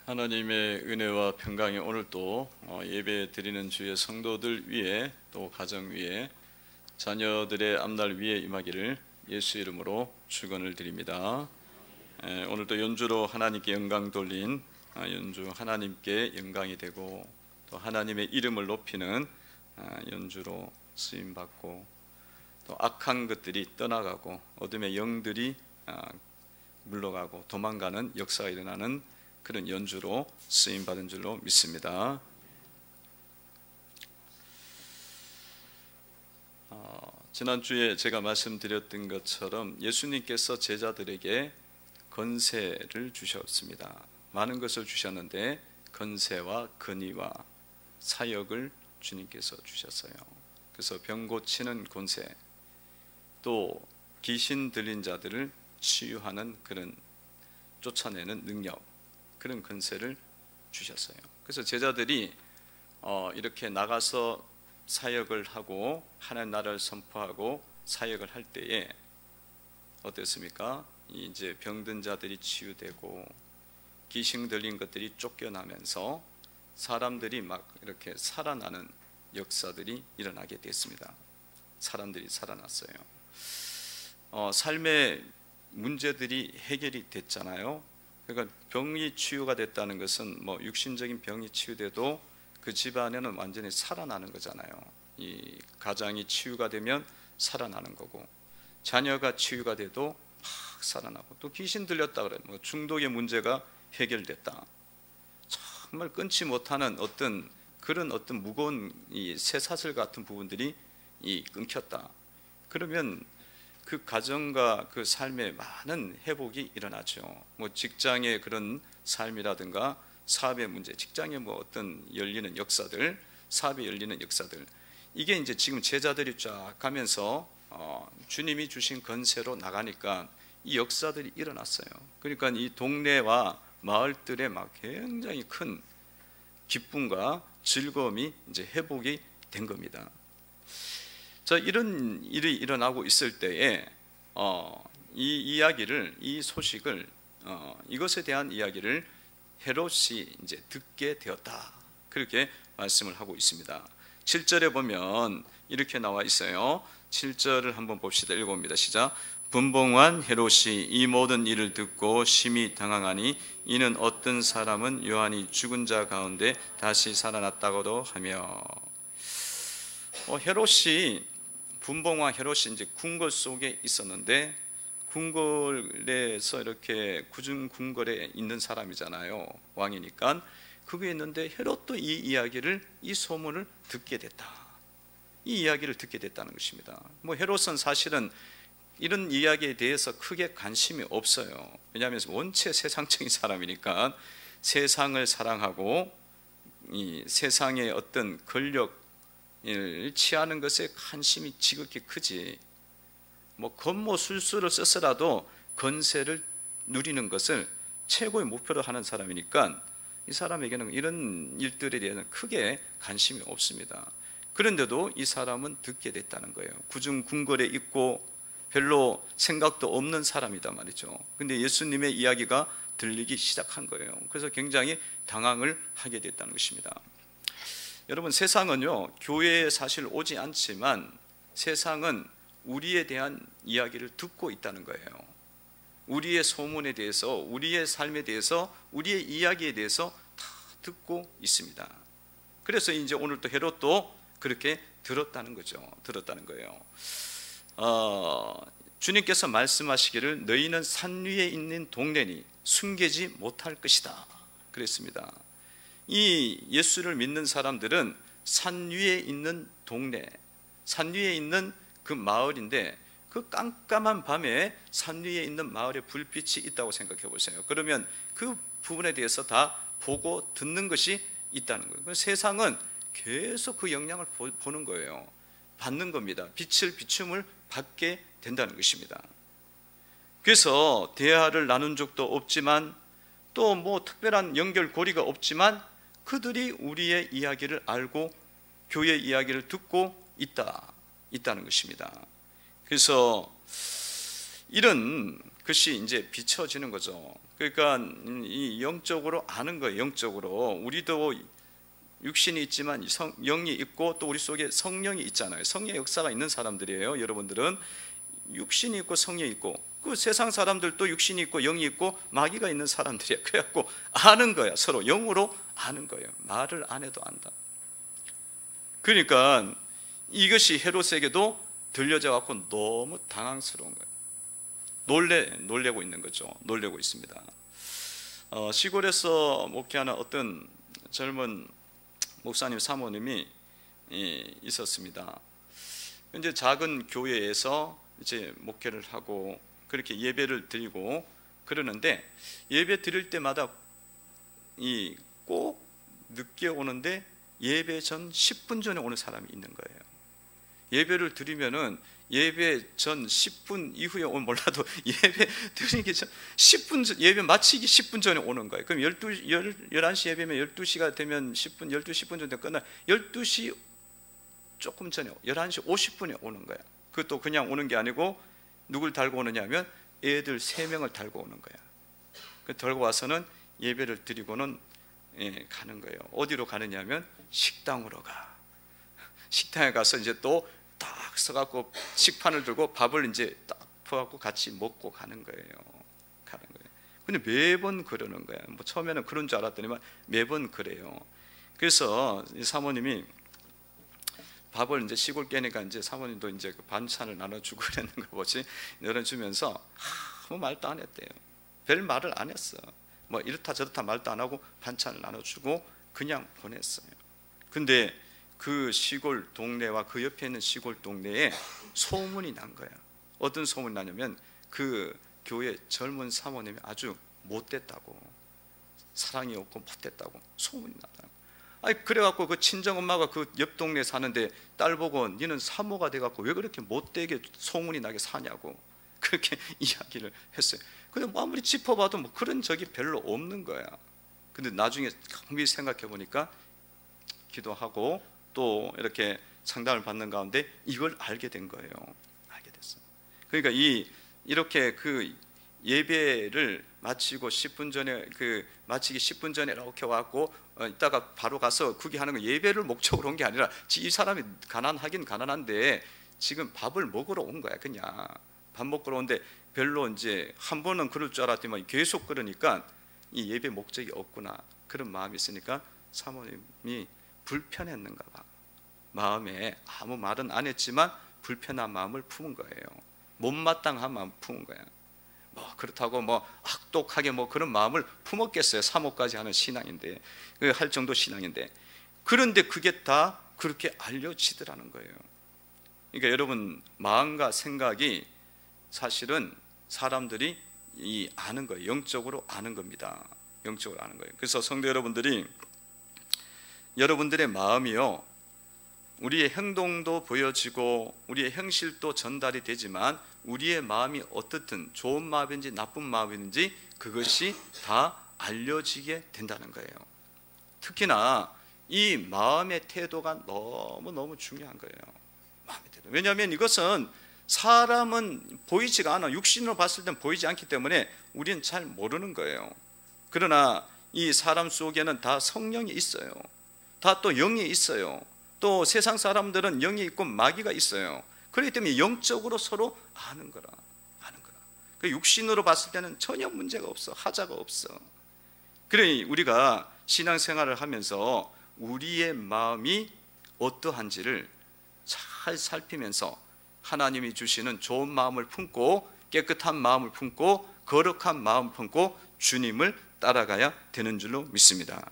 하나님의 은혜와 평강이 오늘 또 예배 드리는 주의 성도들 위에, 또 가정 위에, 자녀들의 앞날 위에 임하기를 예수 이름으로 축원을 드립니다. 오늘도 연주로 하나님께 영광 돌린 연주, 하나님께 영광이 되고 또 하나님의 이름을 높이는 연주로 쓰임 받고, 또 악한 것들이 떠나가고 어둠의 영들이 물러가고 도망가는 역사가 일어나는 그런 연주로 쓰임 받은 줄로 믿습니다. 지난주에 제가 말씀드렸던 것처럼 예수님께서 제자들에게 권세를 주셨습니다. 많은 것을 주셨는데 권세와 권위와 사역을 주님께서 주셨어요. 그래서 병 고치는 권세, 또 귀신 들린 자들을 치유하는 그런 쫓아내는 능력, 그런 권세를 주셨어요. 그래서 제자들이 이렇게 나가서 사역을 하고 하나님 나라를 선포하고 사역을 할 때에 어땠습니까? 이제 병든 자들이 치유되고 귀신 들린 것들이 쫓겨나면서 사람들이 막 이렇게 살아나는 역사들이 일어나게 됐습니다. 사람들이 살아났어요. 삶의 문제들이 해결이 됐잖아요. 그러니까 병이 치유가 됐다는 것은 뭐 육신적인 병이 치유돼도 그 집안에는 완전히 살아나는 거잖아요. 이 가장이 치유가 되면 살아나는 거고, 자녀가 치유가 돼도 막 살아나고, 또 귀신 들렸다 그래, 뭐 중독의 문제가 해결됐다. 정말 끊지 못하는 어떤 무거운 이 쇠사슬 같은 부분들이 끊겼다. 그러면 그 가정과 그 삶에 많은 회복이 일어나죠. 뭐 직장의 그런 삶이라든가 사업의 문제, 직장의 뭐 어떤 열리는 역사들, 사업에 열리는 역사들, 이게 이제 지금 제자들이 쫙 가면서 주님이 주신 권세로 나가니까 이 역사들이 일어났어요. 그러니까 이 동네와 마을들에 막 굉장히 큰 기쁨과 즐거움이 이제 회복이 된 겁니다. 자, 이런 일이 일어나고 있을 때에 이 이야기를, 이 소식을, 이것에 대한 이야기를 헤롯이 이제 듣게 되었다, 그렇게 말씀을 하고 있습니다. 7절에 보면 이렇게 나와 있어요. 7절을 한번 봅시다. 읽어봅니다. 시작. 분봉한 헤롯이 이 모든 일을 듣고 심히 당황하니 이는 어떤 사람은 요한이 죽은 자 가운데 다시 살아났다고도 하며. 헤롯이, 분봉왕 헤롯이 이제 궁궐 속에 있었는데, 궁궐에서 이렇게 굳은 궁궐에 있는 사람이잖아요. 왕이니까. 그게 있는데 헤롯도 이 이야기를, 이 소문을 듣게 됐다. 이 이야기를 듣게 됐다는 것입니다. 뭐 헤롯은 사실은 이런 이야기에 대해서 크게 관심이 없어요. 왜냐하면 원체 세상적인 사람이니까 세상을 사랑하고 이 세상의 어떤 권력을 취하는 것에 관심이 지극히 크지, 뭐 권모술수를 써서라도 권세를 누리는 것을 최고의 목표로 하는 사람이니까 이 사람에게는 이런 일들에 대해서는 크게 관심이 없습니다. 그런데도 이 사람은 듣게 됐다는 거예요. 굳은 궁궐에 있고 별로 생각도 없는 사람이다 말이죠. 근데 예수님의 이야기가 들리기 시작한 거예요. 그래서 굉장히 당황을 하게 됐다는 것입니다. 여러분, 세상은요, 교회에 사실 오지 않지만 세상은 우리에 대한 이야기를 듣고 있다는 거예요. 우리의 소문에 대해서, 우리의 삶에 대해서, 우리의 이야기에 대해서 다 듣고 있습니다. 그래서 이제 오늘 또 헤롯도 그렇게 들었다는 거죠. 들었다는 거예요. 주님께서 말씀하시기를 너희는 산 위에 있는 동네니 숨기지 못할 것이다, 그랬습니다. 이 예수를 믿는 사람들은 산 위에 있는 동네, 산 위에 있는 그 마을인데, 그 깜깜한 밤에 산 위에 있는 마을에 불빛이 있다고 생각해 보세요. 그러면 그 부분에 대해서 다 보고 듣는 것이 있다는 거예요. 세상은 계속 그 영향을 보는 거예요. 받는 겁니다. 빛을 비춤을 받게 된다는 것입니다. 그래서 대화를 나눈 적도 없지만, 또 뭐 특별한 연결고리가 없지만 그들이 우리의 이야기를 알고 교회의 이야기를 듣고 있다는 것입니다. 그래서 이런 그것이 이제 비춰지는 거죠. 그러니까 이 영적으로 아는 거예요. 영적으로 우리도 육신이 있지만 영이 있고 또 우리 속에 성령이 있잖아요. 성령의 역사가 있는 사람들이에요. 여러분들은 육신이 있고 성령이 있고, 그 세상 사람들도 육신이 있고 영이 있고 마귀가 있는 사람들이에요. 그래갖고 아는 거야. 서로 영으로 아는 거예요. 말을 안 해도 안다. 그러니까 이것이 헤롯에게도 들려져 갖고 너무 당황스러운 거예요. 놀래고 있는 거죠. 놀래고 있습니다. 시골에서 목회하는 어떤 젊은 목사님 사모님이 있었습니다. 이제 작은 교회에서 이제 목회를 하고 그렇게 예배를 드리고 그러는데, 예배 드릴 때마다 꼭 늦게 오는데 예배 전 10분 전에 오는 사람이 있는 거예요. 예배를 드리면은 예배 전 10분 이후에 오면 몰라도 예배 드리기 전 10분 전, 예배 마치기 10분 전에 오는 거예요. 그럼 11시 예배면 12시가 되면 10분, 12시 10분 전에 끝나 12시 조금 전에 11시 50분에 오는 거야. 그것도 그냥 오는 게 아니고 누굴 달고 오느냐 하면 애들 3명을 달고 오는 거야. 달고 와서는 예배를 드리고는 가는 거예요. 어디로 가느냐 하면 식당으로 가. 식당에 가서 이제 또 딱 서갖고 식판을 들고 밥을 이제 딱 퍼갖고 같이 먹고 가는 거예요. 근데 매번 그러는 거야. 뭐 처음에는 그런 줄 알았더니만 매번 그래요. 그래서 이 사모님이 밥을 이제 시골 깨니까 이제 사모님도 이제 그 반찬을 나눠주고 그랬는 거 보지. 나눠주면서 아무 말도 안 했대요. 별 말을 안 했어. 뭐 이렇다 저렇다 말도 안 하고 반찬을 나눠주고 그냥 보냈어요. 근데 그 시골 동네와 그 옆에 있는 시골 동네에 소문이 난 거야. 어떤 소문이 나냐면 그 교회 젊은 사모님이 아주 못됐다고, 사랑이 없고 못됐다고 소문이 나더라고. 아니 그래갖고 그 친정엄마가 그 옆 동네에 사는데 딸 보고 니는 사모가 돼갖고 왜 그렇게 못되게 소문이 나게 사냐고 그렇게 이야기를 했어요. 근데 뭐 아무리 짚어봐도 뭐 그런 적이 별로 없는 거야. 근데 나중에 강히 생각해 보니까 기도하고 또 이렇게 상담을 받는 가운데 이걸 알게 된 거예요. 알게 됐어요. 그러니까 이렇게 그 예배를 마치고 10분 전에 마치기 10분 전에 이렇게 왔고 이따가 바로 가서 그게 하는 거 예배를 목적으로 온 게 아니라 이 사람이 가난하긴 가난한데 지금 밥을 먹으러 온 거야. 그냥 밥 먹으러 온데 별로 이제 한 번은 그럴 줄 알았더니 계속 그러니까 이 예배 목적이 없구나 그런 마음이 있으니까 사모님이 불편했는가 봐. 마음에 아무 말은 안 했지만 불편한 마음을 품은 거예요. 못마땅한 마음 품은 거야. 뭐 그렇다고 뭐 악독하게 뭐 그런 마음을 품었겠어요. 사모까지 하는 신앙인데, 할 정도 신앙인데. 그런데 그게 다 그렇게 알려지더라는 거예요. 그러니까 여러분 마음과 생각이 사실은 사람들이 아는 거예요. 영적으로 아는 겁니다. 영적으로 아는 거예요. 그래서 성도 여러분들이 여러분들의 마음이요, 우리의 행동도 보여지고 우리의 행실도 전달이 되지만 우리의 마음이 어떻든 좋은 마음인지 나쁜 마음인지 그것이 다 알려지게 된다는 거예요. 특히나 이 마음의 태도가 너무너무 중요한 거예요. 마음의 태도. 왜냐하면 이것은 사람은 보이지가 않아. 육신으로 봤을 땐 보이지 않기 때문에 우리는 잘 모르는 거예요. 그러나 이 사람 속에는 다 성령이 있어요. 다 또 영이 있어요. 또 세상 사람들은 영이 있고 마귀가 있어요. 그렇기 때문에 영적으로 서로 아는 거라. 그 육신으로 봤을 때는 전혀 문제가 없어. 하자가 없어. 그러니 우리가 신앙생활을 하면서 우리의 마음이 어떠한지를 잘 살피면서 하나님이 주시는 좋은 마음을 품고 깨끗한 마음을 품고 거룩한 마음을 품고 주님을 따라가야 되는 줄로 믿습니다.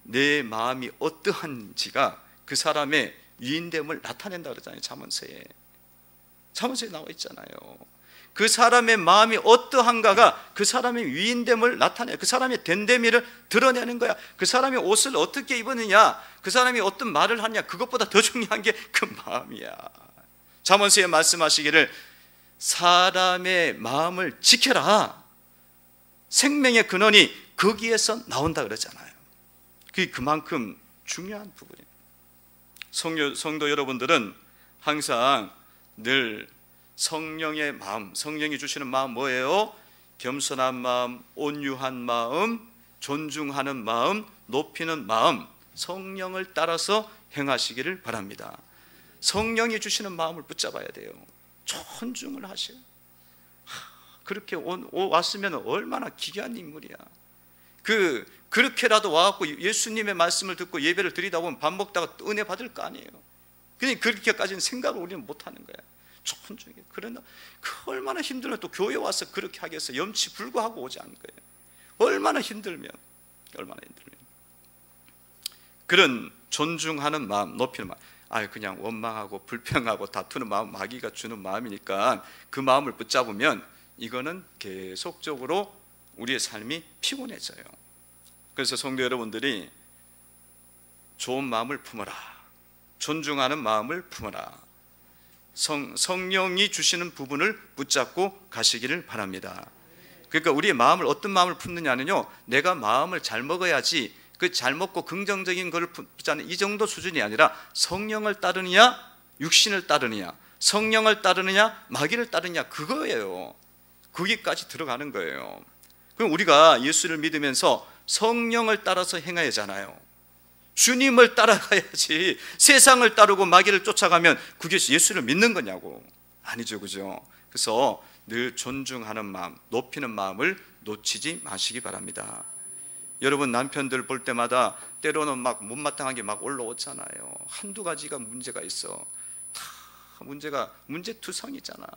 내 마음이 어떠한지가 그 사람의 위인됨을 나타낸다 그러잖아요. 잠언서에 나와 있잖아요. 그 사람의 마음이 어떠한가가 그 사람의 위인됨을 나타내요. 그 사람의 됨됨이를 드러내는 거야. 그 사람이 옷을 어떻게 입었느냐, 그 사람이 어떤 말을 하냐, 그것보다 더 중요한 게 그 마음이야. 잠언서에 말씀하시기를 사람의 마음을 지켜라. 생명의 근원이 거기에서 나온다 그러잖아요. 그게 그만큼 중요한 부분이에요. 성도 여러분들은 항상 늘 성령의 마음, 성령이 주시는 마음 뭐예요? 겸손한 마음, 온유한 마음, 존중하는 마음, 높이는 마음, 성령을 따라서 행하시기를 바랍니다. 성령이 주시는 마음을 붙잡아야 돼요. 존중을 하셔요. 그렇게 왔으면 얼마나 귀한 인물이야. 그렇게라도 와갖고 예수님의 말씀을 듣고 예배를 드리다 보면 밥 먹다가 은혜 받을 거 아니에요. 그냥 그렇게까지는 생각을 우리는 못하는 거야. 존중해. 그러나 얼마나 힘들면 또 교회 와서 그렇게 하겠어. 염치 불구하고 오지 않은 거예요. 얼마나 힘들면 그런 존중하는 마음, 높이는 마음, 그냥 원망하고 불평하고 다투는 마음, 마귀가 주는 마음이니까 그 마음을 붙잡으면 이거는 계속적으로 우리의 삶이 피곤해져요. 그래서 성도 여러분들이 좋은 마음을 품어라, 존중하는 마음을 품어라, 성령이 주시는 부분을 붙잡고 가시기를 바랍니다. 그러니까 우리의 마음을 어떤 마음을 품느냐는요, 내가 마음을 잘 먹어야지, 그 잘 먹고 긍정적인 것을 품자는 이 정도 수준이 아니라 성령을 따르느냐 육신을 따르느냐, 성령을 따르느냐 마귀를 따르느냐, 그거예요. 거기까지 들어가는 거예요. 그럼 우리가 예수를 믿으면서 성령을 따라서 행해야 하잖아요. 주님을 따라가야지 세상을 따르고 마귀를 쫓아가면 그게 예수를 믿는 거냐고. 아니죠, 그죠? 그래서 늘 존중하는 마음, 높이는 마음을 놓치지 마시기 바랍니다. 여러분, 남편들 볼 때마다 때로는 막 못마땅한 게 막 올라오잖아요. 한두 가지가 문제가 있어. 다 문제투성이잖아.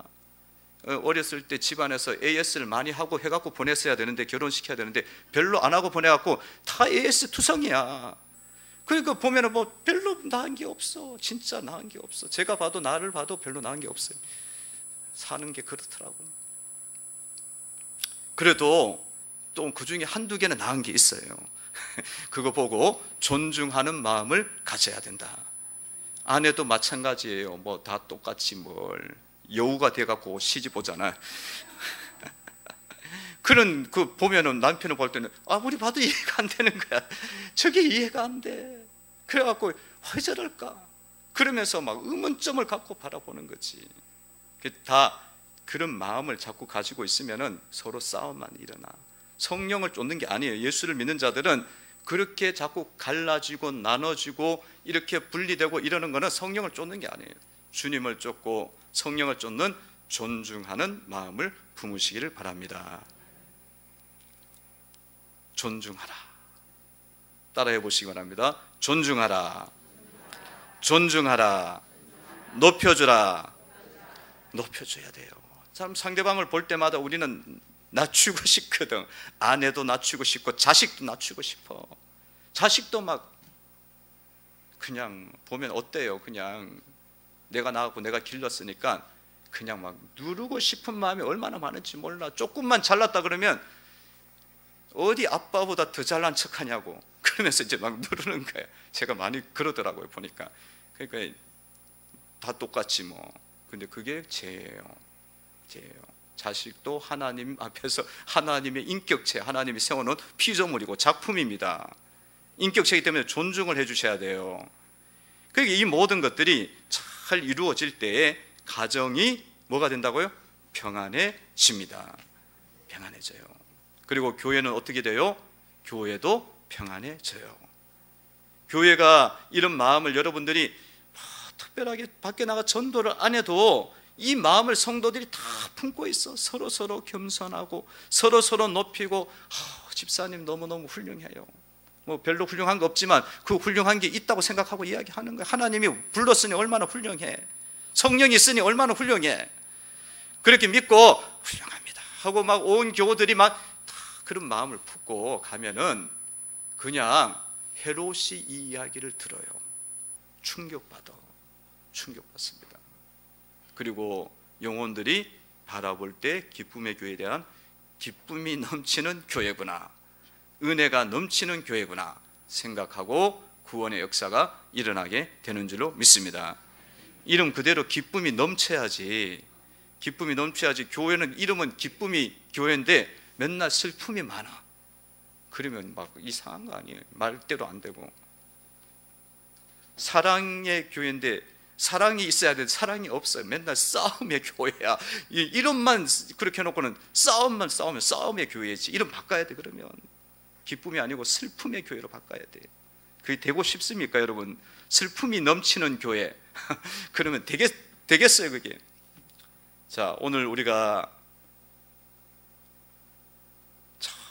어렸을 때 집안에서 AS를 많이 하고 해갖고 보냈어야 되는데, 결혼시켜야 되는데 별로 안 하고 보내갖고 다 AS 투성이야. 그러니까 보면은 뭐 별로 나은 게 없어. 진짜 나은 게 없어. 제가 봐도, 나를 봐도 별로 나은 게 없어요. 사는 게 그렇더라고. 그래도 또 그 중에 한두 개는 나은 게 있어요. 그거 보고 존중하는 마음을 가져야 된다. 아내도 마찬가지예요. 뭐 다 똑같이 뭘 여우가 돼갖고 시집 오잖아. 그런 보면은 남편을 볼 때는 아무리 봐도 이해가 안 되는 거야. 저게 이해가 안 돼. 그래갖고 왜 저럴까? 그러면서 막 의문점을 갖고 바라보는 거지. 다 그런 마음을 자꾸 가지고 있으면은 서로 싸움만 일어나. 성령을 쫓는 게 아니에요. 예수를 믿는 자들은 그렇게 자꾸 갈라지고 나눠지고 이렇게 분리되고 이러는 거는 성령을 쫓는 게 아니에요. 주님을 쫓고 성령을 쫓는 존중하는 마음을 품으시기를 바랍니다. 존중하라. 따라해 보시기 바랍니다. 존중하라. 존중하라. 높여주라. 높여줘야 돼요. 참, 상대방을 볼 때마다 우리는 낮추고 싶거든. 아내도 낮추고 싶고 자식도 낮추고 싶어. 자식도 막 그냥 보면 어때요? 그냥 내가 낳았고 내가 길렀으니까 그냥 막 누르고 싶은 마음이 얼마나 많은지 몰라. 조금만 잘났다 그러면 어디 아빠보다 더 잘난 척하냐고 그러면서 이제 막 누르는 거야. 제가 많이 그러더라고요, 보니까. 그러니까 다 똑같지 뭐. 근데 그게 죄예요. 자식도 하나님 앞에서 하나님의 인격체, 하나님이 세워놓은 피조물이고 작품입니다. 인격체이기 때문에 존중을 해주셔야 돼요. 그러니까 이 모든 것들이 잘 이루어질 때에 가정이 뭐가 된다고요? 평안해집니다. 평안해져요. 그리고 교회는 어떻게 돼요? 교회도 평안해져요. 교회가 이런 마음을 여러분들이 특별하게 밖에 나가 전도를 안 해도 이 마음을 성도들이 다 품고 있어. 서로 겸손하고 서로 높이고, 집사님 너무너무 훌륭해요. 뭐 별로 훌륭한 거 없지만 그 훌륭한 게 있다고 생각하고 이야기하는 거야. 하나님이 불렀으니 얼마나 훌륭해. 성령이 있으니 얼마나 훌륭해. 그렇게 믿고 훌륭합니다 하고 막 온 교우들이 막 다 그런 마음을 품고 가면은 그냥 헤롯이 이 이야기를 들어요. 충격받습니다. 그리고 영혼들이 바라볼 때 기쁨의 교회에 대한 기쁨이 넘치는 교회구나, 은혜가 넘치는 교회구나 생각하고 구원의 역사가 일어나게 되는 줄로 믿습니다. 이름 그대로 기쁨이 넘쳐야지. 교회는 이름은 기쁨이 교회인데 맨날 슬픔이 많아. 그러면 막 이상한 거 아니에요. 말대로 안 되고. 사랑의 교회인데 사랑이 있어야 되는데 사랑이 없어요. 맨날 싸움의 교회야. 이름만 그렇게 해놓고는 싸움만 싸우면 싸움의 교회지. 이름 바꿔야 돼. 그러면 기쁨이 아니고 슬픔의 교회로 바꿔야 돼. 그게 되고 싶습니까 여러분? 슬픔이 넘치는 교회 그러면 되겠어요 그게? 자, 오늘 우리가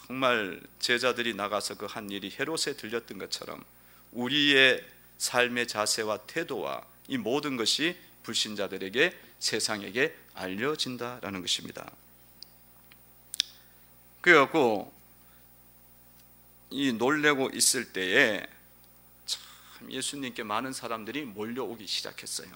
정말 제자들이 나가서 그 한 일이 헤롯에 들렸던 것처럼 우리의 삶의 자세와 태도와 이 모든 것이 불신자들에게, 세상에게 알려진다라는 것입니다. 그래갖고 이 놀래고 있을 때에 참 예수님께 많은 사람들이 몰려오기 시작했어요.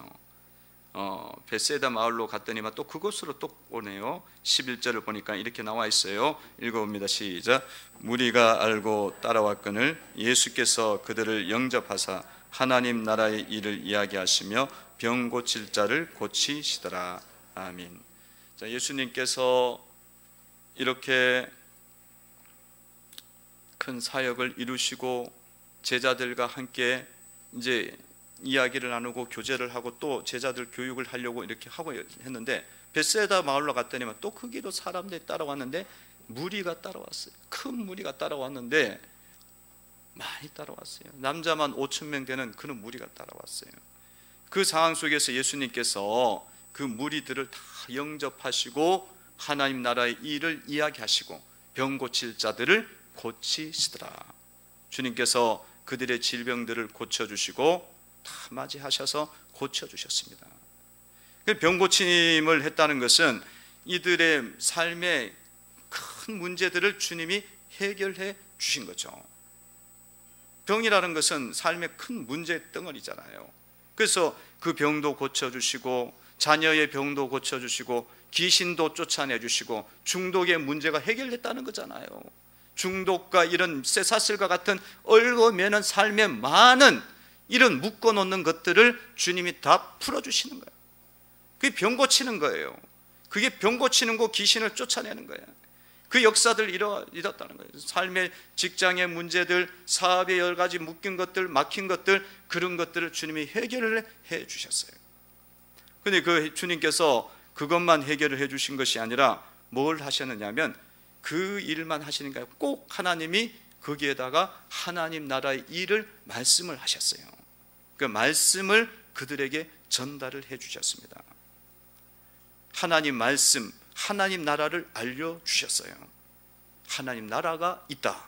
베세다 마을로 갔더니만 또 그곳으로 또 오네요. 11절을 보니까 이렇게 나와 있어요. 읽어봅니다. 시작. 무리가 알고 따라왔거늘 예수께서 그들을 영접하사 하나님 나라의 일을 이야기하시며 병 고칠 자를 고치시더라. 아멘. 자, 예수님께서 이렇게 큰 사역을 이루시고 제자들과 함께 이제 이야기를 나누고 교제를 하고 또 제자들 교육을 하려고 이렇게 하고 했는데 베세다 마을로 갔더니만 또 거기도 사람들이 따라왔는데 무리가 따라왔어요. 큰 무리가 따라왔는데 많이 따라왔어요. 남자만 5,000명 되는 그런 무리가 따라왔어요. 그 상황 속에서 예수님께서 그 무리들을 다 영접하시고 하나님 나라의 일을 이야기하시고 병 고칠 자들을 고치시더라. 주님께서 그들의 질병들을 고쳐주시고 다 맞이하셔서 고쳐주셨습니다. 병 고침을 했다는 것은 이들의 삶의 큰 문제들을 주님이 해결해 주신 거죠. 병이라는 것은 삶의 큰 문제 덩어리잖아요. 그래서 그 병도 고쳐주시고 자녀의 병도 고쳐주시고 귀신도 쫓아내주시고 중독의 문제가 해결됐다는 거잖아요. 중독과 이런 쇠사슬과 같은 얽어매는 삶의 많은 이런 묶어놓는 것들을 주님이 다 풀어주시는 거예요. 그게 병 고치는 거예요. 그게 병 고치는 거, 귀신을 쫓아내는 거예요. 그 역사들 이뤘다는 거예요. 삶의 직장의 문제들, 사업의 여러 가지 묶인 것들, 막힌 것들, 그런 것들을 주님이 해결을 해 주셨어요. 그런데 그 주님께서 그것만 해결을 해 주신 것이 아니라 뭘 하셨느냐면 그 일만 하시는 거예요. 꼭 하나님이 거기에다가 하나님 나라의 일을 말씀을 하셨어요. 그 말씀을 그들에게 전달을 해 주셨습니다. 하나님 말씀, 하나님 나라를 알려주셨어요. 하나님 나라가 있다.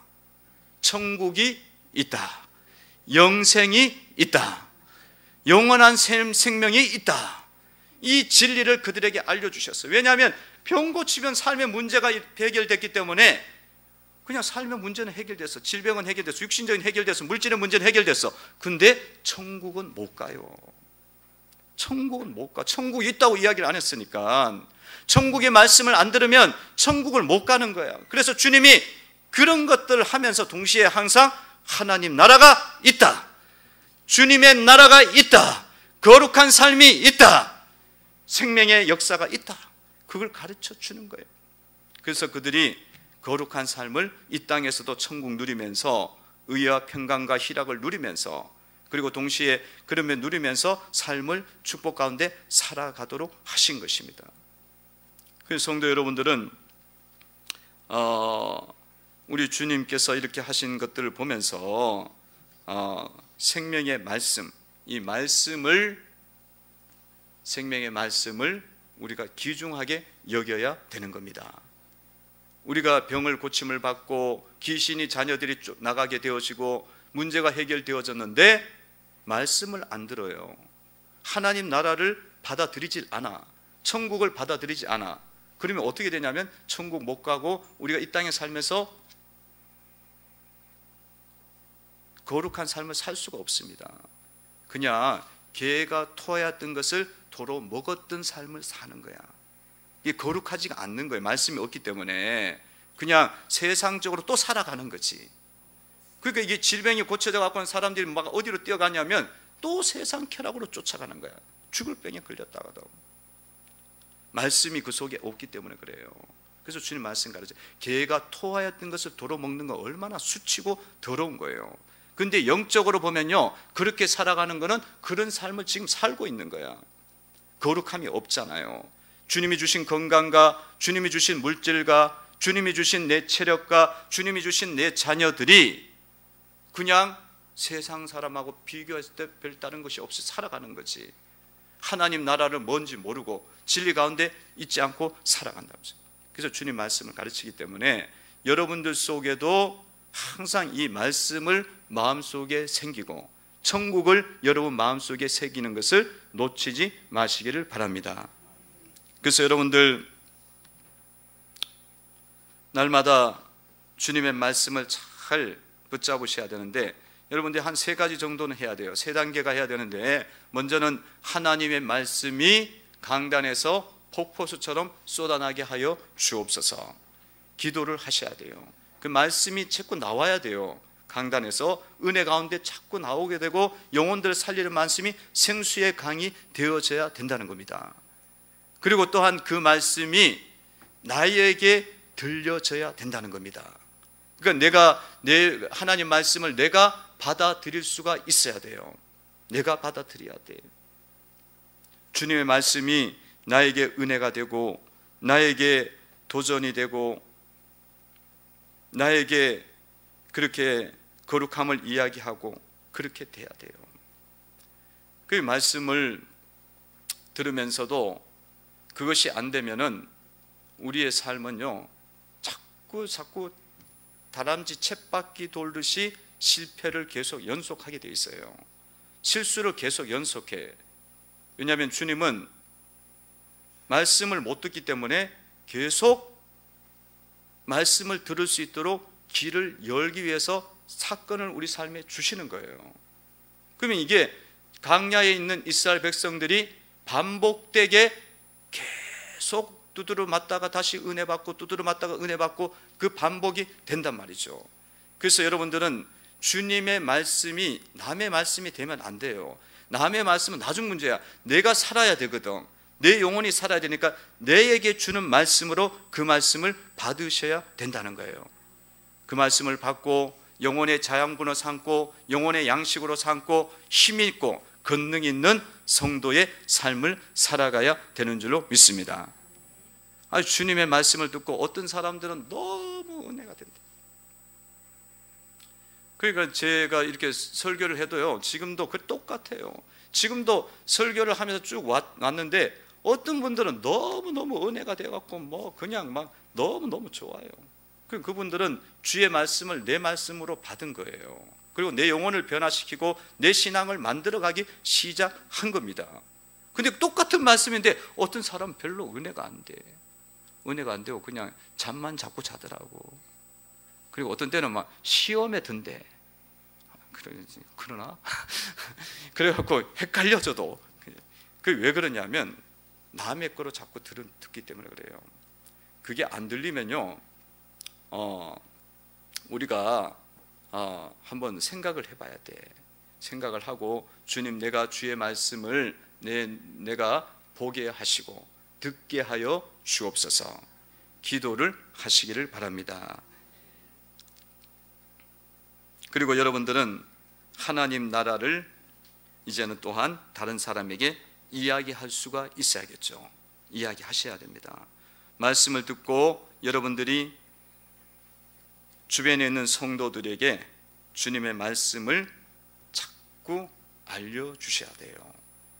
천국이 있다. 영생이 있다. 영원한 생명이 있다. 이 진리를 그들에게 알려주셨어요. 왜냐하면 병 고치면 삶의 문제가 해결됐기 때문에 그냥 삶의 문제는 해결됐어. 질병은 해결됐어. 육신적인 해결됐어. 물질의 문제는 해결됐어. 근데 천국은 못 가요. 천국은 못 가. 천국이 있다고 이야기를 안 했으니까 천국의 말씀을 안 들으면 천국을 못 가는 거야. 그래서 주님이 그런 것들을 하면서 동시에 항상 하나님 나라가 있다. 주님의 나라가 있다. 거룩한 삶이 있다. 생명의 역사가 있다. 그걸 가르쳐 주는 거예요. 그래서 그들이 거룩한 삶을 이 땅에서도 천국 누리면서 의와 평강과 희락을 누리면서 그리고 동시에 그러면 누리면서 삶을 축복 가운데 살아가도록 하신 것입니다. 그래서 성도 여러분들은 우리 주님께서 이렇게 하신 것들을 보면서 생명의 말씀, 이 말씀을 생명의 말씀을 우리가 귀중하게 여겨야 되는 겁니다. 우리가 병을 고침을 받고 귀신이 자녀들이 나가게 되어지고 문제가 해결되어졌는데 말씀을 안 들어요. 하나님 나라를 받아들이질 않아. 천국을 받아들이지 않아. 그러면 어떻게 되냐면 천국 못 가고 우리가 이 땅에 살면서 거룩한 삶을 살 수가 없습니다. 그냥 개가 토하였던 것을 도로 먹었던 삶을 사는 거야. 이게 거룩하지가 않는 거예요. 말씀이 없기 때문에 그냥 세상적으로 또 살아가는 거지. 그러니까 이게 질병이 고쳐져 갖고는 사람들이 막 어디로 뛰어가냐면 또 세상 쾌락으로 쫓아가는 거야. 죽을 병에 걸렸다가도 말씀이 그 속에 없기 때문에 그래요. 그래서 주님 말씀 가르쳐 개가 토하였던 것을 도로 먹는 건 얼마나 수치고 더러운 거예요. 근데 영적으로 보면요, 그렇게 살아가는 거는 그런 삶을 지금 살고 있는 거야. 거룩함이 없잖아요. 주님이 주신 건강과 주님이 주신 물질과 주님이 주신 내 체력과 주님이 주신 내 자녀들이 그냥 세상 사람하고 비교했을 때 별다른 것이 없이 살아가는 거지. 하나님 나라를 뭔지 모르고 진리 가운데 있지 않고 살아간다면서요. 그래서 주님 말씀을 가르치기 때문에 여러분들 속에도 항상 이 말씀을 마음속에 생기고 천국을 여러분 마음속에 새기는 것을 놓치지 마시기를 바랍니다. 그래서 여러분들 날마다 주님의 말씀을 잘 붙잡으셔야 되는데, 여러분들 한 3가지 정도는 해야 돼요. 3단계가 해야 되는데, 먼저는 하나님의 말씀이 강단에서 폭포수처럼 쏟아나게 하여 주옵소서. 기도를 하셔야 돼요. 그 말씀이 자꾸 나와야 돼요. 강단에서 은혜 가운데 자꾸 나오게 되고 영혼들을 살리는 말씀이 생수의 강이 되어져야 된다는 겁니다. 그리고 또한 그 말씀이 나에게 들려져야 된다는 겁니다. 그러니까 하나님 말씀을 내가 받아들일 수가 있어야 돼요. 내가 받아들여야 돼요. 주님의 말씀이 나에게 은혜가 되고 나에게 도전이 되고 나에게 그렇게 거룩함을 이야기하고 그렇게 돼야 돼요. 그 말씀을 들으면서도 그것이 안 되면은 우리의 삶은요, 자꾸 다람쥐 쳇바퀴 돌듯이 실패를 계속 연속하게 돼 있어요. 실수를 계속 연속해. 왜냐하면 주님은 말씀을 못 듣기 때문에 계속 말씀을 들을 수 있도록 길을 열기 위해서 사건을 우리 삶에 주시는 거예요. 그러면 이게 광야에 있는 이스라엘 백성들이 반복되게 계속 두드려 맞다가 다시 은혜 받고 두드려 맞다가 은혜 받고 그 반복이 된단 말이죠. 그래서 여러분들은 주님의 말씀이 남의 말씀이 되면 안 돼요. 남의 말씀은 나중 문제야. 내가 살아야 되거든. 내 영혼이 살아야 되니까 내에게 주는 말씀으로 그 말씀을 받으셔야 된다는 거예요. 그 말씀을 받고 영혼의 자양분으로 삼고 영혼의 양식으로 삼고 힘있고 권능 있는 성도의 삶을 살아가야 되는 줄로 믿습니다. 주님의 말씀을 듣고 어떤 사람들은 너무 은혜가 된다. 그러니까 제가 이렇게 설교를 해도요, 지금도 그 똑같아요. 지금도 설교를 하면서 쭉 왔는데 어떤 분들은 너무너무 은혜가 돼갖고 그냥 막 너무너무 좋아요. 그분들은 주의 말씀을 내 말씀으로 받은 거예요. 그리고 내 영혼을 변화시키고 내 신앙을 만들어가기 시작한 겁니다. 근데 똑같은 말씀인데 어떤 사람은 별로 은혜가 안 돼. 은혜가 안 되고 그냥 잠만 자꾸 자더라고. 그리고 어떤 때는 막 시험에 든대. 그러나? 그래갖고 헷갈려져도. 그게 왜 그러냐면 남의 거로 자꾸 듣기 때문에 그래요. 그게 안 들리면요, 우리가 한번 생각을 해봐야 돼. 생각을 하고 주님, 내가 주의 말씀을 내가 보게 하시고 듣게 하여 주옵소서. 기도를 하시기를 바랍니다. 그리고 여러분들은 하나님 나라를 이제는 또한 다른 사람에게 이야기할 수가 있어야겠죠. 이야기하셔야 됩니다. 말씀을 듣고 여러분들이 주변에 있는 성도들에게 주님의 말씀을 자꾸 알려주셔야 돼요.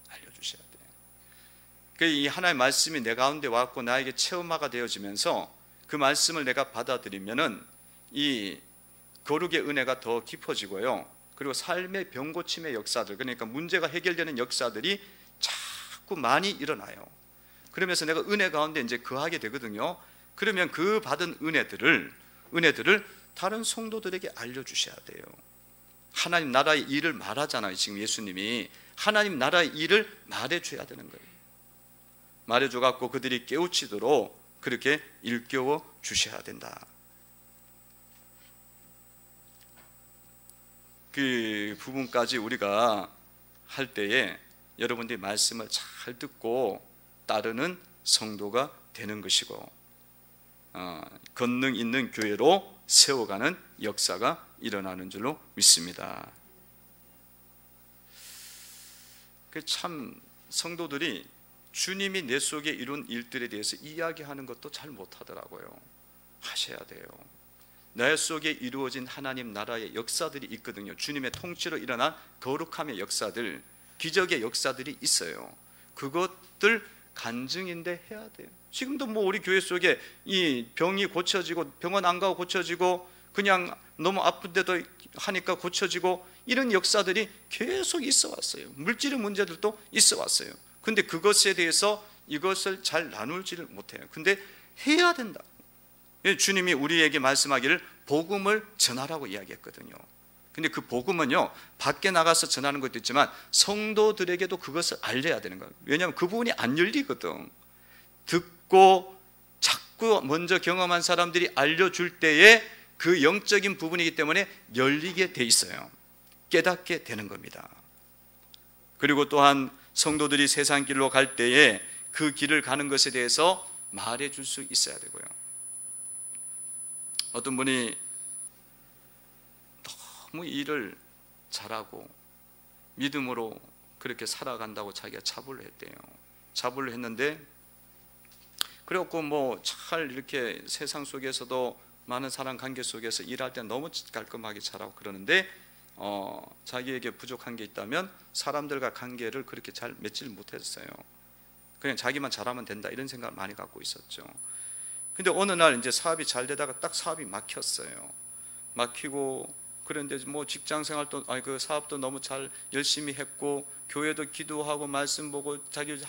알려주셔야 돼요. 이 하나님의 말씀이 내 가운데 왔고 나에게 체험화가 되어지면서 그 말씀을 내가 받아들이면은 이 거룩의 은혜가 더 깊어지고요. 그리고 삶의 병고침의 역사들, 그러니까 문제가 해결되는 역사들이 자꾸 많이 일어나요. 그러면서 내가 은혜 가운데 이제 거하게 되거든요. 그러면 그 받은 은혜들을 다른 성도들에게 알려주셔야 돼요. 하나님 나라의 일을 말하잖아요. 지금 예수님이 하나님 나라의 일을 말해줘야 되는 거예요. 말해줘갖고 그들이 깨우치도록 그렇게 일깨워 주셔야 된다. 그 부분까지 우리가 할 때에 여러분들이 말씀을 잘 듣고 따르는 성도가 되는 것이고 권능 있는 교회로 세워가는 역사가 일어나는 줄로 믿습니다. 참 성도들이 주님이 내 속에 이룬 일들에 대해서 이야기하는 것도 잘 못하더라고요. 하셔야 돼요. 내 속에 이루어진 하나님 나라의 역사들이 있거든요. 주님의 통치로 일어난 거룩함의 역사들, 기적의 역사들이 있어요. 그것들 간증인데 해야 돼요. 지금도 뭐 우리 교회 속에 이 병이 고쳐지고 병원 안 가고 고쳐지고 그냥 너무 아픈데도 하니까 고쳐지고 이런 역사들이 계속 있어 왔어요. 물질의 문제들도 있어 왔어요. 근데 그것에 대해서 이것을 잘 나눌지를 못해요. 근데 해야 된다. 주님이 우리에게 말씀하기를 복음을 전하라고 이야기했거든요. 근데 그 복음은요, 밖에 나가서 전하는 것도 있지만 성도들에게도 그것을 알려야 되는 거예요. 왜냐하면 그 부분이 안 열리거든. 듣고 자꾸 먼저 경험한 사람들이 알려줄 때에 그 영적인 부분이기 때문에 열리게 돼 있어요. 깨닫게 되는 겁니다. 그리고 또한 성도들이 세상 길로 갈 때에 그 길을 가는 것에 대해서 말해줄 수 있어야 되고요. 어떤 분이 너무 일을 잘하고 믿음으로 그렇게 살아간다고 자기가 자부를 했대요. 자부를 했는데 그래갖고 뭐 잘 이렇게 세상 속에서도 많은 사람 관계 속에서 일할 때 너무 깔끔하게 잘하고 그러는데 자기에게 부족한 게 있다면 사람들과 관계를 그렇게 잘 맺질 못했어요. 그냥 자기만 잘하면 된다 이런 생각을 많이 갖고 있었죠. 근데 어느 날 이제 사업이 잘 되다가 딱 사업이 막혔어요. 막히고 그런데 뭐 직장 생활도 그 사업도 너무 잘 열심히 했고 교회도 기도하고 말씀 보고 자기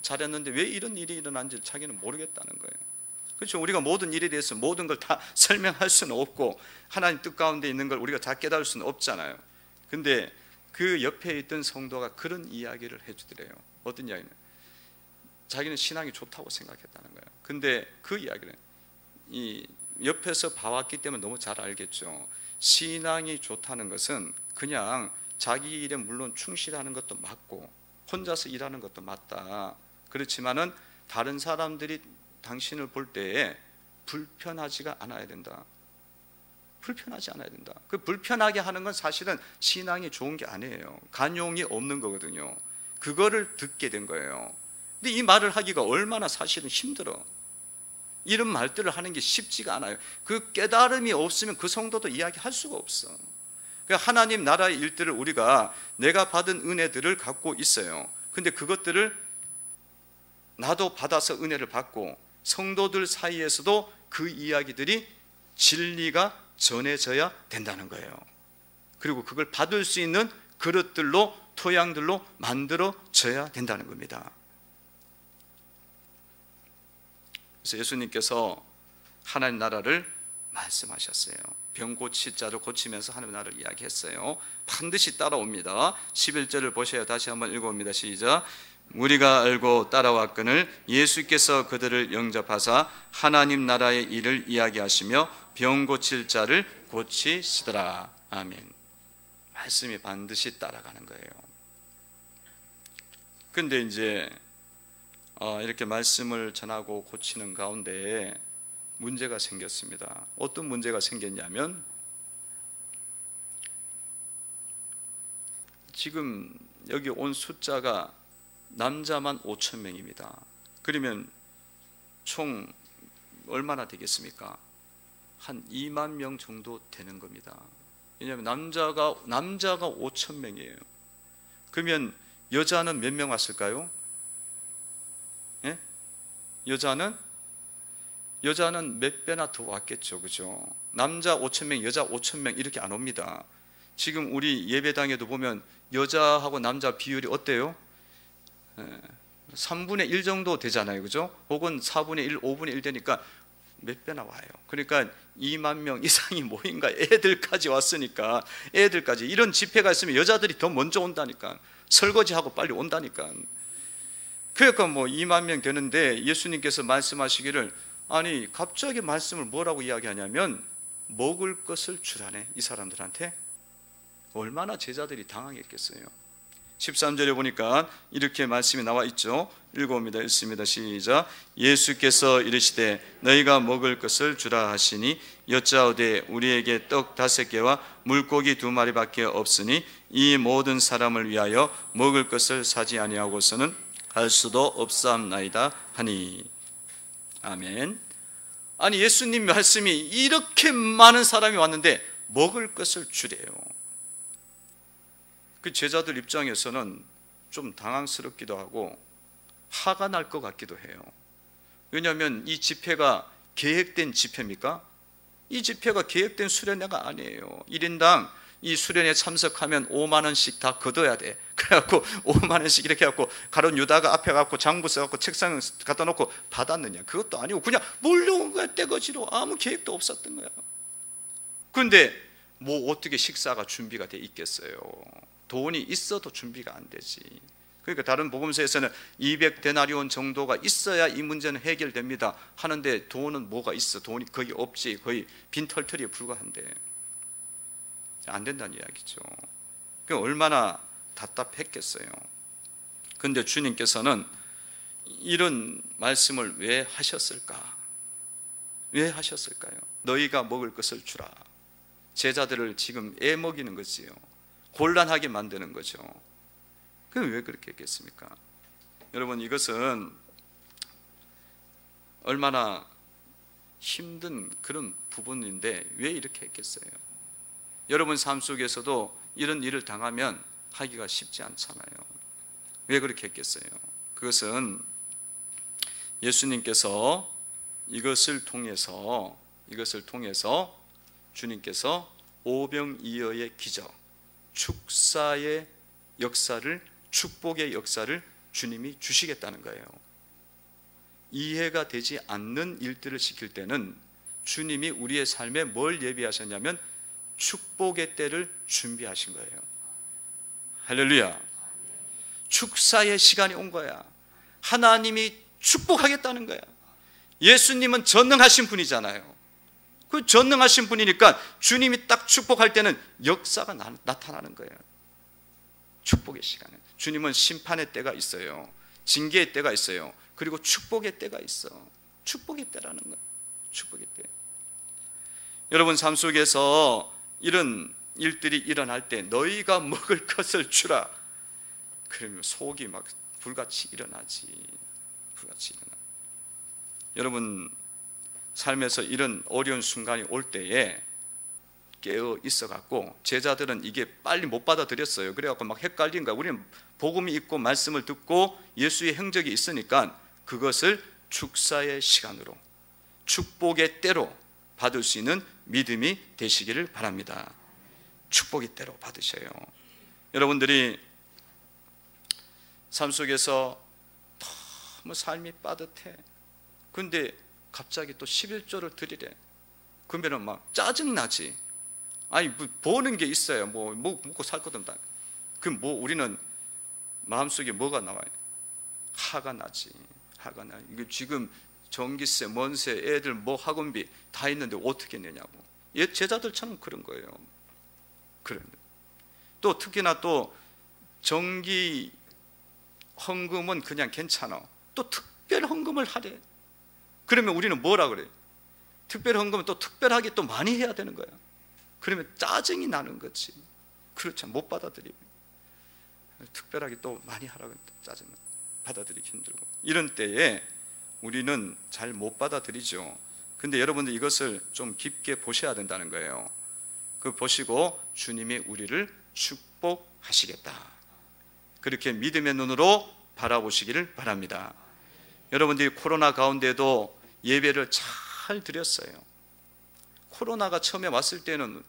잘했는데 왜 이런 일이 일어난지 자기는 모르겠다는 거예요. 그렇죠. 우리가 모든 일에 대해서 모든 걸 다 설명할 수는 없고 하나님 뜻 가운데 있는 걸 우리가 다 깨달을 수는 없잖아요. 근데 그 옆에 있던 성도가 그런 이야기를 해주더래요. 어떤 이야기는 자기는 신앙이 좋다고 생각했다는 거예요. 근데 그 이야기는 이 옆에서 봐왔기 때문에 너무 잘 알겠죠. 신앙이 좋다는 것은 그냥 자기 일에 물론 충실하는 것도 맞고 혼자서 일하는 것도 맞다. 그렇지만은 다른 사람들이 당신을 볼 때에 불편하지가 않아야 된다. 불편하지 않아야 된다. 그 불편하게 하는 건 사실은 신앙이 좋은 게 아니에요. 간용이 없는 거거든요. 그거를 듣게 된 거예요. 근데 이 말을 하기가 얼마나 사실은 힘들어. 이런 말들을 하는 게 쉽지가 않아요. 그 깨달음이 없으면 그 성도도 이야기할 수가 없어. 하나님 나라의 일들을 우리가 내가 받은 은혜들을 갖고 있어요. 근데 그것들을 나도 받아서 은혜를 받고 성도들 사이에서도 그 이야기들이 진리가 전해져야 된다는 거예요. 그리고 그걸 받을 수 있는 그릇들로 토양들로 만들어져야 된다는 겁니다. 그래서 예수님께서 하나님 나라를 말씀하셨어요. 병 고칠 자를 고치면서 하나님 나라를 이야기했어요. 반드시 따라옵니다. 11절을 보셔야 다시 한번 읽어봅니다. 시작. 우리가 알고 따라왔거늘 예수께서 그들을 영접하사 하나님 나라의 일을 이야기하시며 병 고칠 자를 고치시더라. 아멘. 말씀이 반드시 따라가는 거예요. 근데 이제 이렇게 말씀을 전하고 고치는 가운데 문제가 생겼습니다. 어떤 문제가 생겼냐면 지금 여기 온 숫자가 남자만 5,000명입니다. 그러면 총 얼마나 되겠습니까? 한 2만 명 정도 되는 겁니다. 왜냐하면 남자가 5,000명이에요. 그러면 여자는 몇 명 왔을까요? 예? 여자는 몇 배나 더 왔겠죠. 그죠? 남자 5,000명, 여자 5,000명 이렇게 안 옵니다. 지금 우리 예배당에도 보면 여자하고 남자 비율이 어때요? 3분의 1 정도 되잖아요. 그죠? 혹은 4분의 1, 5분의 1 되니까 몇 배나 와요. 그러니까 2만 명 이상이 모인가. 애들까지 왔으니까 애들까지. 이런 집회가 있으면 여자들이 더 먼저 온다니까. 설거지하고 빨리 온다니까. 그러니까 뭐 2만 명 되는데 예수님께서 말씀하시기를 아니 갑자기 말씀을 뭐라고 이야기하냐면 먹을 것을 주라네. 이 사람들한테 얼마나 제자들이 당황했겠어요. 13절에 보니까 이렇게 말씀이 나와 있죠. 읽어봅니다. 읽습니다. 시작. 예수께서 이르시되 너희가 먹을 것을 주라 하시니 여짜오되 우리에게 떡 5개와 물고기 2마리밖에 없으니 이 모든 사람을 위하여 먹을 것을 사지 아니하고서는 갈 수도 없사옵나이다 하니. 아멘. 아니, 예수님 말씀이 이렇게 많은 사람이 왔는데 먹을 것을 주래요. 그 제자들 입장에서는 좀 당황스럽기도 하고 화가 날 것 같기도 해요. 왜냐하면 이 집회가 계획된 집회입니까? 이 집회가 계획된 수련회가 아니에요. 1인당 이 수련회에 참석하면 5만 원씩 다 걷어야 돼. 그래갖고 5만 원씩 이렇게 해갖고 가룟 유다가 앞에 갖고 장부 써갖고 책상 갖다 놓고 받았느냐? 그것도 아니고 그냥 몰려온 거야. 떼거지로. 아무 계획도 없었던 거야. 그런데 뭐 어떻게 식사가 준비가 돼 있겠어요? 돈이 있어도 준비가 안 되지. 그러니까 다른 복음서에서는 200데나리온 정도가 있어야 이 문제는 해결됩니다 하는데 돈은 뭐가 있어? 돈이 거의 없지. 거의 빈털터리에 불과한데 안 된다는 이야기죠. 그러니까 얼마나 답답했겠어요. 그런데 주님께서는 이런 말씀을 왜 하셨을까? 왜 하셨을까요? 너희가 먹을 것을 주라. 제자들을 지금 애먹이는 거지요. 곤란하게 만드는 거죠. 그럼 왜 그렇게 했겠습니까? 여러분, 이것은 얼마나 힘든 그런 부분인데 왜 이렇게 했겠어요? 여러분 삶 속에서도 이런 일을 당하면 하기가 쉽지 않잖아요. 왜 그렇게 했겠어요? 그것은 예수님께서 이것을 통해서 주님께서 오병이어의 기적, 축사의 역사를, 축복의 역사를 주님이 주시겠다는 거예요. 이해가 되지 않는 일들을 시킬 때는 주님이 우리의 삶에 뭘 예비하셨냐면 축복의 때를 준비하신 거예요. 할렐루야. 축사의 시간이 온 거야. 하나님이 축복하겠다는 거야. 예수님은 전능하신 분이잖아요. 그 전능하신 분이니까 주님이 딱 축복할 때는 역사가 나타나는 거예요. 축복의 시간은. 주님은 심판의 때가 있어요. 징계의 때가 있어요. 그리고 축복의 때가 있어. 축복의 때라는 거예요. 축복의 때. 여러분 삶 속에서 이런 일들이 일어날 때 너희가 먹을 것을 주라. 그러면 속이 막 불같이 일어나지. 불같이 일어나. 여러분 삶에서 이런 어려운 순간이 올 때에 깨어 있어갖고 제자들은 이게 빨리 못 받아들였어요. 그래갖고 막 헷갈린 거야. 우리는 복음이 있고 말씀을 듣고 예수의 행적이 있으니까 그것을 축사의 시간으로, 축복의 때로 받을 수 있는 믿음이 되시기를 바랍니다. 축복의 때로 받으셔요. 여러분들이 삶 속에서 너무 삶이 빠듯해. 근데 갑자기 또 11조를 드리래. 그러면 막 짜증나지. 아니 뭐 보는 게 있어요. 뭐 먹고 살 것도 없다. 그럼 뭐 우리는 마음속에 뭐가 나와요? 화가 나지. 화가 나. 이거 지금 전기세, 먼세, 애들 뭐 학원비 다 있는데 어떻게 내냐고. 제자들처럼 그런 거예요. 그런. 또 특히나 또 정기 헌금은 그냥 괜찮아. 또 특별 헌금을 하래. 그러면 우리는 뭐라 그래? 특별 헌금은 또 특별하게 또 많이 해야 되는 거야. 그러면 짜증이 나는 거지. 그렇죠. 못 받아들이고. 특별하게 또 많이 하라고 짜증나. 받아들이기 힘들고. 이런 때에 우리는 잘 못 받아들이죠. 근데 여러분들 이것을 좀 깊게 보셔야 된다는 거예요. 그 보시고 주님이 우리를 축복하시겠다. 그렇게 믿음의 눈으로 바라보시기를 바랍니다. 여러분들이 코로나 가운데도 예배를 잘 드렸어요. 코로나가 처음에 왔을 때는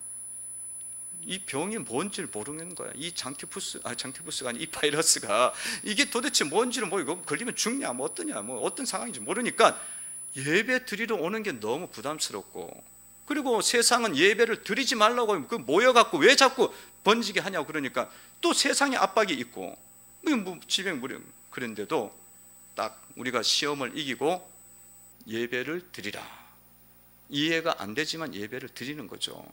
이 병이 뭔지를 모르는 거야. 이 장티푸스가 아니 이 바이러스가 이게 도대체 뭔지를 모르고 걸리면 죽냐 뭐 어떠냐 뭐 어떤 상황인지 모르니까 예배 드리러 오는 게 너무 부담스럽고, 그리고 세상은 예배를 드리지 말라고 그 모여갖고 왜 자꾸 번지게 하냐고 그러니까 또 세상의 압박이 있고 뭐 지병무령. 그런데도 딱 우리가 시험을 이기고 예배를 드리라. 이해가 안 되지만 예배를 드리는 거죠.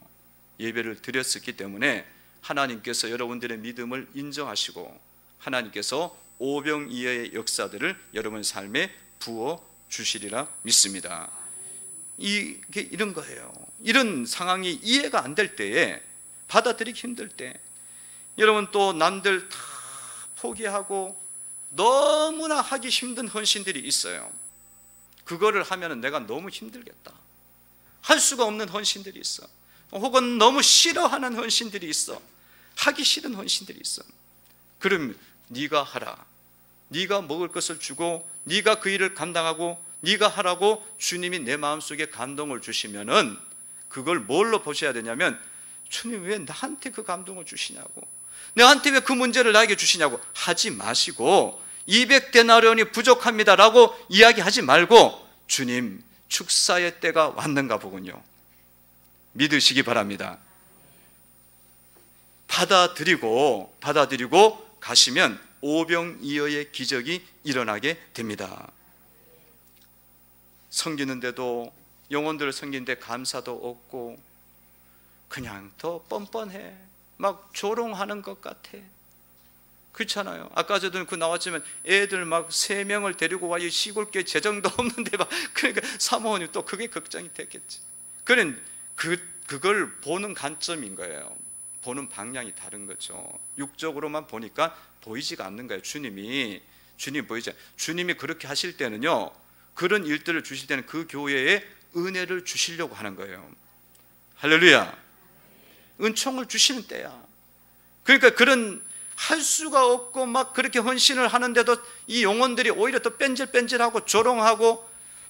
예배를 드렸었기 때문에 하나님께서 여러분들의 믿음을 인정하시고 하나님께서 오병이어의 역사들을 여러분 삶에 부어 주시리라 믿습니다. 이게 이런 거예요. 이런 상황이 이해가 안 될 때에, 받아들이기 힘들 때, 여러분 또 남들 다 포기하고 너무나 하기 힘든 헌신들이 있어요. 그거를 하면 내가 너무 힘들겠다, 할 수가 없는 헌신들이 있어. 혹은 너무 싫어하는 헌신들이 있어. 하기 싫은 헌신들이 있어. 그럼 네가 하라. 네가 먹을 것을 주고 네가 그 일을 감당하고 네가 하라고 주님이 내 마음속에 감동을 주시면은 그걸 뭘로 보셔야 되냐면, 주님 왜 나한테 그 감동을 주시냐고, 나한테 왜 그 문제를 나에게 주시냐고 하지 마시고, 200데나리온이 부족합니다라고 이야기하지 말고, 주님 축사의 때가 왔는가 보군요, 믿으시기 바랍니다. 받아들이고 가시면 오병이어의 기적이 일어나게 됩니다. 섬기는데도, 영혼들을 섬기는데 감사도 없고 그냥 더 뻔뻔해, 막 조롱하는 것 같아. 그렇잖아요. 아까 저도 그 나왔지만 애들 막 3명을 데리고 와, 이 시골교회 재정도 없는데 막, 그러니까 사모님이 또 그게 걱정이 됐겠지. 그걸 보는 관점인 거예요. 보는 방향이 다른 거죠. 육적으로만 보니까 보이지가 않는 거예요. 주님이 보이지. 주님이 그렇게 하실 때는요, 그런 일들을 주실 때는 그 교회에 은혜를 주시려고 하는 거예요. 할렐루야. 은총을 주시는 때야. 그러니까 그런 할 수가 없고 막 그렇게 헌신을 하는데도 이 영혼들이 오히려 더 뺀질뺀질하고 조롱하고,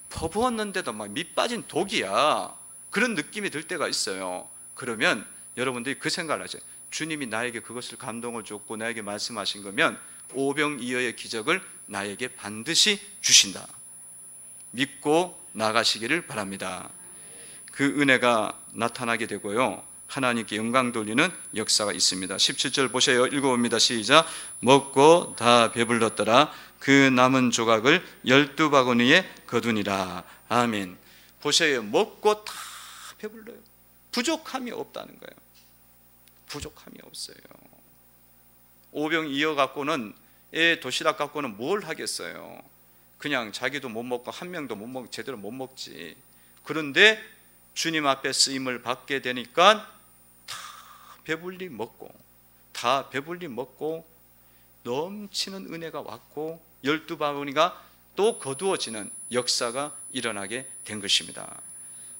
퍼부었는데도 막 밑 빠진 독이야, 그런 느낌이 들 때가 있어요. 그러면 여러분들이 그 생각을 하죠. 주님이 나에게 그것을 감동을 줬고 나에게 말씀하신 거면 오병이어의 기적을 나에게 반드시 주신다, 믿고 나가시기를 바랍니다. 그 은혜가 나타나게 되고요, 하나님께 영광 돌리는 역사가 있습니다. 17절 보세요. 읽어봅니다. 시작. 먹고 다 배불렀더라. 그 남은 조각을 12바구니에 거두니라. 아멘. 보세요. 먹고 다 배불러요. 부족함이 없다는 거예요. 부족함이 없어요. 오병이어 갖고는, 애 도시락 갖고는 뭘 하겠어요. 그냥 자기도 못 먹고 한 명도 못 먹, 제대로 못 먹지. 그런데 주님 앞에 쓰임을 받게 되니까 다 배불리 먹고 넘치는 은혜가 왔고 12바구니가 또 거두어지는 역사가 일어나게 된 것입니다.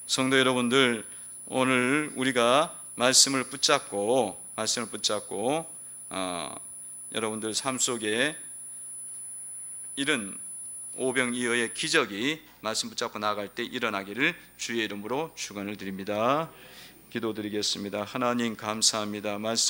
성도 여러분들, 오늘 우리가 말씀을 붙잡고 여러분들 삶 속에 이런 오병이어의 기적이 말씀 붙잡고 나아갈 때 일어나기를 주의 이름으로 축원을 드립니다. 기도드리겠습니다. 하나님 감사합니다. 말씀